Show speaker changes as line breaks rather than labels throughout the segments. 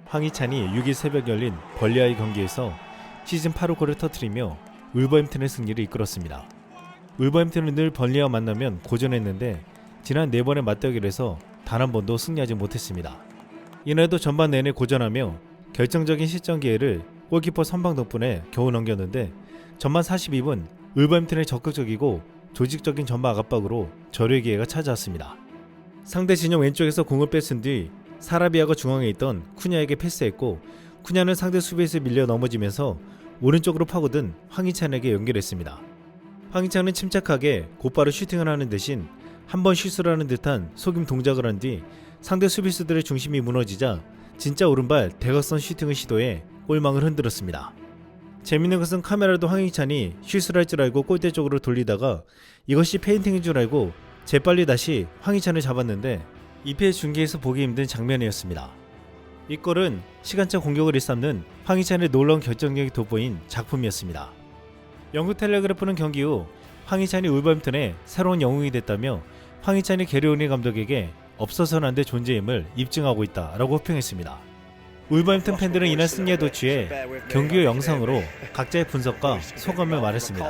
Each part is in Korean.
황희찬이 6일 새벽 열린 벌리와의 경기에서 시즌 8호 골을 터뜨리며 울버햄튼의 승리를 이끌었습니다. 울버햄튼은 늘 벌리와 만나면 고전했는데 지난 4번의 맞대결에서 단 한 번도 승리하지 못했습니다. 이날도 전반 내내 고전하며 결정적인 실점 기회를 골키퍼 선방 덕분에 겨우 넘겼는데 전반 42분 울버햄튼의 적극적이고 조직적인 전방 압박으로 절호의 기회가 찾아왔습니다. 상대 진영 왼쪽에서 공을 뺏은 뒤 사라비아가 중앙에 있던 쿠냐에게 패스했고 쿠냐는 상대 수비에서 밀려 넘어지면서 오른쪽으로 파고든 황희찬에게 연결했습니다. 황희찬은 침착하게 곧바로 슈팅을 하는 대신 한 번 슛을 하는 듯한 속임 동작을 한 뒤 상대 수비수들의 중심이 무너지자 진짜 오른발 대각선 슈팅을 시도해 골망을 흔들었습니다. 재밌는 것은 카메라도 황희찬이 슛을 할 줄 알고 골대 쪽으로 돌리다가 이것이 페인팅인 줄 알고 재빨리 다시 황희찬을 잡았는데 2패 중계에서 보기 힘든 장면이었습니다. 이 골은 시간차 공격을 일삼는 황희찬의 놀라운 결정력이 돋보인 작품이었습니다. 영국 텔레그래프는 경기 후 황희찬이 울버햄튼의 새로운 영웅이 됐다며 황희찬이 게리 오닐 감독에게 없어서는 안 될 존재임을 입증하고 있다라고 호평했습니다. 울버햄튼 팬들은 이날 승리에 도취해 경기 후 영상으로 각자의 분석과 소감을 말했습니다.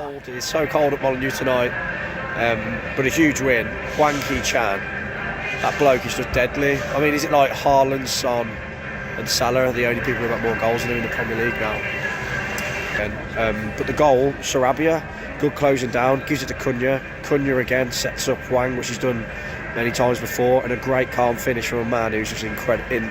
But a huge win. Hwang Hee-chan, that bloke is just deadly. I mean, is it like Haaland, Son and Salah are the only people who've got more goals than him in the Premier League now? But the goal, Sarabia, good closing down, gives it to Cunha. Cunha again sets up Hwang, which he's done many times before, and a great calm finish from a man who's just in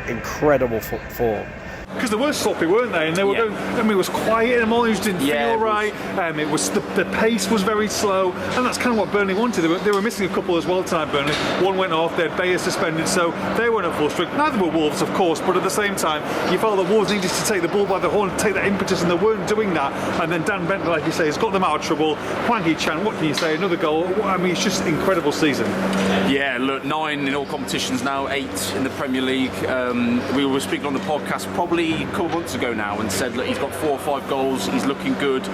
incredible form.
Because they were sloppy, weren't they? And they were going, I mean, it was quiet and all, it just didn't feel right. It was the pace was very slow, and that's kind of what Burnley wanted. They were missing a couple as well tonight, Burnley. One went off, they had Bayer suspended, so they weren't at full strength. Neither were Wolves, of course, but at the same time, you felt that Wolves needed to take the bull by the horn, take that impetus, and they weren't doing that. And then Dan Bentley, like you say, has got them out of trouble. Hwang Hee-chan, what can you say? Another goal. I mean, it's just an incredible season.
Yeah, look, 9 in all competitions now, 8 in the Premier League. We were speaking on the podcast probably a couple of months ago now and said, look, he's got 4 or 5 goals, he's looking good.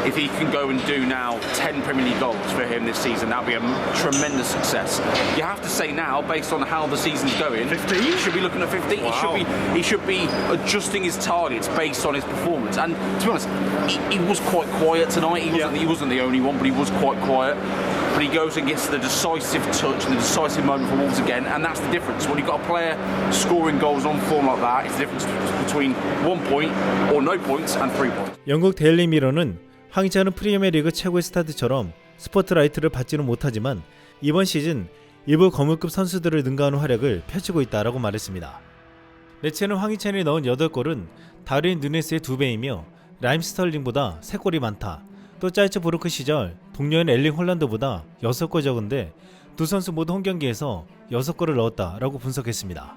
If he can go and do now 10 Premier League goals for him this season, that'll be a tremendous success. You have to say now, based on how the season's going,
15?
He should be looking at 15.
Wow.
He should be adjusting his targets based on his performance. And to be honest, he was quite quiet tonight. He wasn't the only one, but he was quite quiet. But he goes and gets the decisive touch and the decisive moment for Wolves again, and that's the difference. When you've got a player scoring goals on form like that, it's the difference between 1 point or no points and 3 points.
영국 데일리 미러는 황희찬은 프리미어리그 최고의 스타트처럼 스포트라이트를 받지는 못하지만 이번 시즌 일부 거물급 선수들을 능가하는 활약을 펼치고 있다라고 말했습니다. 매체는 황희찬이 넣은 8골은 다윈 누네스의 2배이며 라임 스털링보다 3골이 많다. 또 짤츠부르크 시절 동료인 엘링 홀란드보다 6골 적은데 두 선수 모두 홈 경기에서 6골을 넣었다라고 분석했습니다.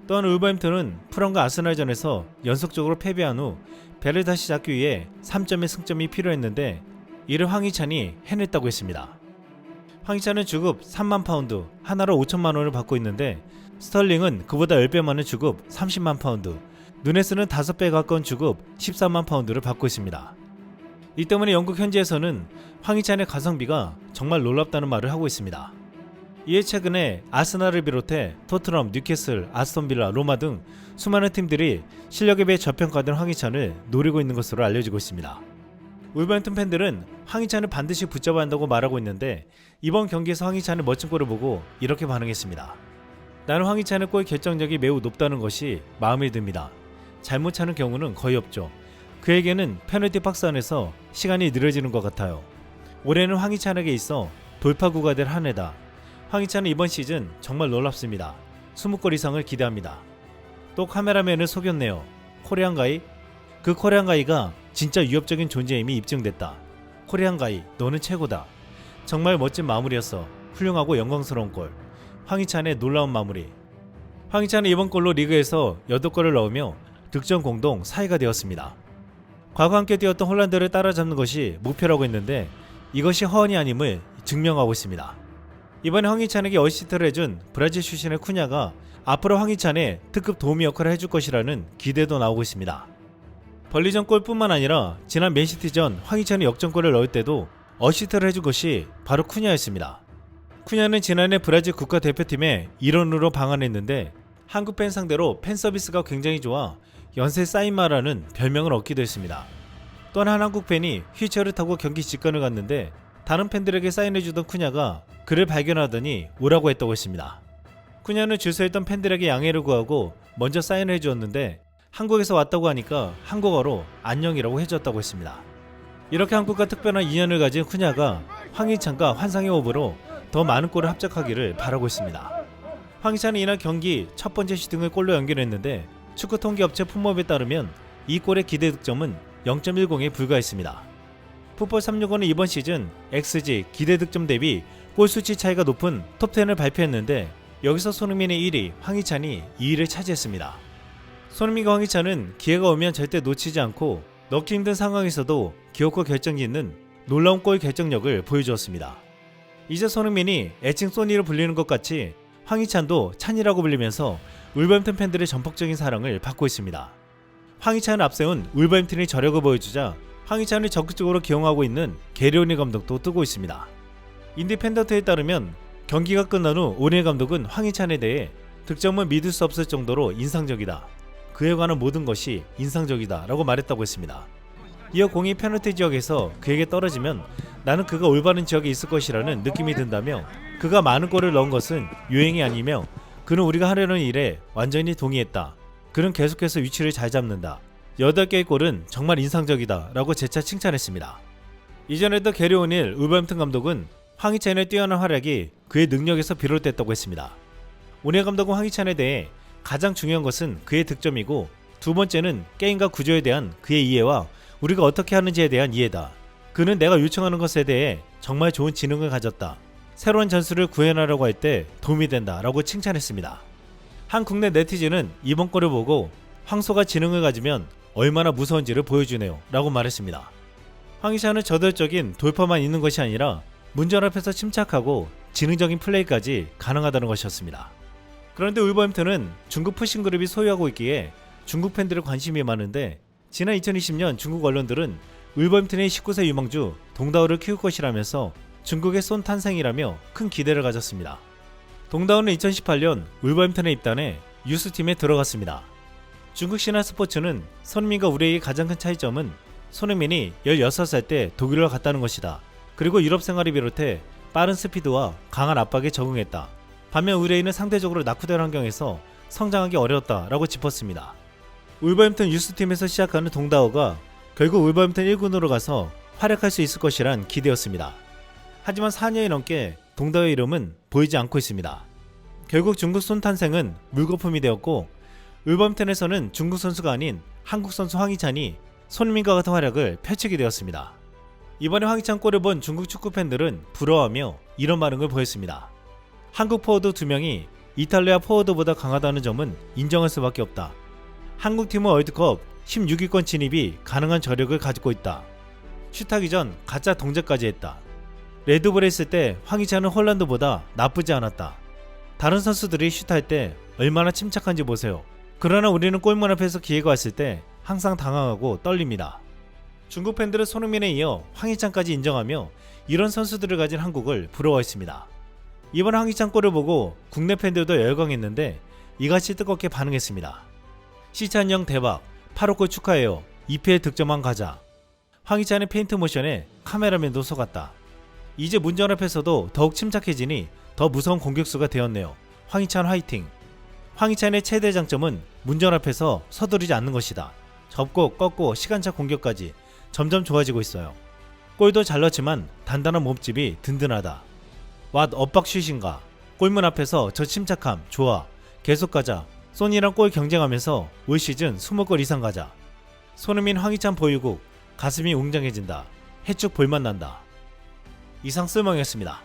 또한 울버햄튼은 풀ham과 아스날전에서 연속적으로 패배한 후 배를 다시 잡기 위해 3점의 승점이 필요했는데 이를 황희찬이 해냈다고 했습니다. 황희찬은 주급 3만 파운드, 하나로 5천만 원을 받고 있는데 스털링은 그보다 10배 많은 주급 30만 파운드, 누네스는 5배 가까운 주급 14만 파운드를 받고 있습니다. 이 때문에 영국 현지에서는 황희찬의 가성비가 정말 놀랍다는 말을 하고 있습니다. 이에 최근에 아스날을 비롯해 토트넘, 뉴캐슬, 아스톤빌라, 로마 등 수많은 팀들이 실력에 비해 저평가된 황희찬을 노리고 있는 것으로 알려지고 있습니다. 울버햄튼 팬들은 황희찬을 반드시 붙잡아야 한다고 말하고 있는데 이번 경기에서 황희찬의 멋진 골을 보고 이렇게 반응했습니다. 나는 황희찬의 골 결정력이 매우 높다는 것이 마음에 듭니다. 잘못 차는 경우는 거의 없죠. 그에게는 페널티 박스 안에서 시간이 느려지는 것 같아요. 올해는 황희찬에게 있어 돌파구가 될 한 해다. 황희찬은 이번 시즌 정말 놀랍습니다. 20골 이상을 기대합니다. 또 카메라맨을 속였네요. 코리안가이? 그 코리안가이가 진짜 위협적인 존재임이 입증됐다. 코리안가이, 너는 최고다. 정말 멋진 마무리였어. 훌륭하고 영광스러운 골. 황희찬의 놀라운 마무리. 황희찬은 이번 골로 리그에서 8골을 넣으며 득점 공동 4위가 되었습니다. 과거 함께 뛰었던 홀란드를 따라잡는 것이 목표라고 했는데 이것이 허언이 아님을 증명하고 있습니다. 이번에 황희찬에게 어시스트를 해준 브라질 출신의 쿠냐가 앞으로 황희찬의 특급 도우미 역할을 해줄 것이라는 기대도 나오고 있습니다. 벌리전 골뿐만 아니라 지난 맨시티전 황희찬이 역전골을 넣을 때도 어시스트를 해준 것이 바로 쿠냐였습니다. 쿠냐는 지난해 브라질 국가대표팀의 일원으로 방한했는데 한국 팬 상대로 팬 서비스가 굉장히 좋아 연쇄 사인마라는 별명을 얻기도 했습니다. 또한 한 한국 팬이 휠체어를 타고 경기 직관을 갔는데 다른 팬들에게 사인해주던 쿠냐가 그를 발견하더니 오라고 했다고 했습니다. 쿠냐는 줄 서 있던 팬들에게 양해를 구하고 먼저 사인을 해주었는데 한국에서 왔다고 하니까 한국어로 안녕이라고 해줬다고 했습니다. 이렇게 한국과 특별한 인연을 가진 쿠냐가 황희찬과 환상의 호흡으로 더 많은 골을 합작하기를 바라고 있습니다. 황희찬은 이날 경기 첫 번째 슈팅을 골로 연결했는데 축구 통계업체 풋몹에 따르면 이 골의 기대 득점은 0.10에 불과했습니다. 풋볼 365는 이번 시즌 XG 기대 득점 대비 골 수치 차이가 높은 톱10을 발표했는데 여기서 손흥민의 1위, 황희찬이 2위를 차지했습니다. 손흥민과 황희찬은 기회가 오면 절대 놓치지 않고 넣기 힘든 상황에서도 기어코 결정짓는 놀라운 골 결정력을 보여주었습니다. 이제 손흥민이 애칭 소니로 불리는 것 같이 황희찬도 찬이라고 불리면서 울버햄튼 팬들의 전폭적인 사랑을 받고 있습니다. 황희찬을 앞세운 울버햄튼이 저력을 보여주자 황희찬을 적극적으로 기용하고 있는 게리 오닐 감독도 뜨고 있습니다. 인디펜던트에 따르면 경기가 끝난 후 오닐 감독은 황희찬에 대해 득점은 믿을 수 없을 정도로 인상적이다. 그에 관한 모든 것이 인상적이다 라고 말했다고 했습니다. 이어 공이 페널티 지역에서 그에게 떨어지면 나는 그가 올바른 지역에 있을 것이라는 느낌이 든다며 그가 많은 골을 넣은 것은 유행이 아니며 그는 우리가 하려는 일에 완전히 동의했다. 그는 계속해서 위치를 잘 잡는다. 8개의 골은 정말 인상적이다 라고 재차 칭찬했습니다. 이전에도 게리 오닐 울버햄튼 감독은 황희찬의 뛰어난 활약이 그의 능력에서 비롯됐다고 했습니다. 오닐 감독은 황희찬에 대해 가장 중요한 것은 그의 득점이고 두 번째는 게임과 구조에 대한 그의 이해와 우리가 어떻게 하는지에 대한 이해다. 그는 내가 요청하는 것에 대해 정말 좋은 지능을 가졌다. 새로운 전술을 구현하려고 할 때 도움이 된다 라고 칭찬했습니다. 한 국내 네티즌은 이번 골을 보고 황소가 지능을 가지면 얼마나 무서운지를 보여주네요 라고 말했습니다. 황희찬은 저돌적인 돌파만 있는 것이 아니라 문전 앞에서 침착하고 지능적인 플레이까지 가능하다는 것이었습니다. 그런데 울버햄튼은 중국 푸싱그룹이 소유하고 있기에 중국 팬들의 관심이 많은데 지난 2020년 중국 언론들은 울버햄튼의 19세 유망주 동다오를 키울 것이라면서 중국의 손 탄생이라며 큰 기대를 가졌습니다. 동다오는 2018년 울버햄튼에 입단해 유스팀에 들어갔습니다. 중국 신화스포츠는 손흥민과 우리의 가장 큰 차이점은 손흥민이 16살 때 독일을 갔다는 것이다. 그리고 유럽 생활을 비롯해 빠른 스피드와 강한 압박에 적응했다. 반면 의뢰인은 상대적으로 낙후된 환경에서 성장하기 어려웠다라고 짚었습니다. 울버햄튼 유스팀에서 시작하는 동다오가 결국 울버햄튼 1군으로 가서 활약할 수 있을 것이란 기대였습니다. 하지만 4년이 넘게 동다오의 이름은 보이지 않고 있습니다. 결국 중국 손 탄생은 물거품이 되었고 울버햄튼에서는 중국 선수가 아닌 한국 선수 황희찬이 손흥민과 같은 활약을 펼치게 되었습니다. 이번에 황희찬 골을 본 중국 축구 팬들은 부러워하며 이런 반응을 보였습니다. 한국 포워드 2명이 이탈리아 포워드보다 강하다는 점은 인정할 수밖에 없다. 한국팀은 월드컵 16위권 진입이 가능한 저력을 가지고 있다. 슛하기 전 가짜 동작까지 했다. 레드불에 있을 때 황희찬은 홀란드보다 나쁘지 않았다. 다른 선수들이 슛할 때 얼마나 침착한지 보세요. 그러나 우리는 골문 앞에서 기회가 왔을 때 항상 당황하고 떨립니다. 중국 팬들은 손흥민에 이어 황희찬까지 인정하며 이런 선수들을 가진 한국을 부러워했습니다. 이번 황희찬 골을 보고 국내 팬들도 열광했는데 이같이 뜨겁게 반응했습니다. 시찬영 대박, 8호 골 축하해요. EPL 득점왕 가자. 황희찬의 페인트 모션에 카메라맨도 속았다. 이제 문전 앞에서도 더욱 침착해지니 더 무서운 공격수가 되었네요. 황희찬 화이팅. 황희찬의 최대 장점은 문전 앞에서 서두르지 않는 것이다. 접고 꺾고 시간차 공격까지 점점 좋아지고 있어요. 골도 잘 넣지만 단단한 몸집이 든든하다. 왓 엇박슛인가. 골문 앞에서 저 침착함 좋아. 계속 가자. 소니랑 골 경쟁하면서 올 시즌 20골 이상 가자. 손흥민 황희찬 보유국 가슴이 웅장해진다. 해축 볼맛 난다. 이상 쓸멍이었습니다.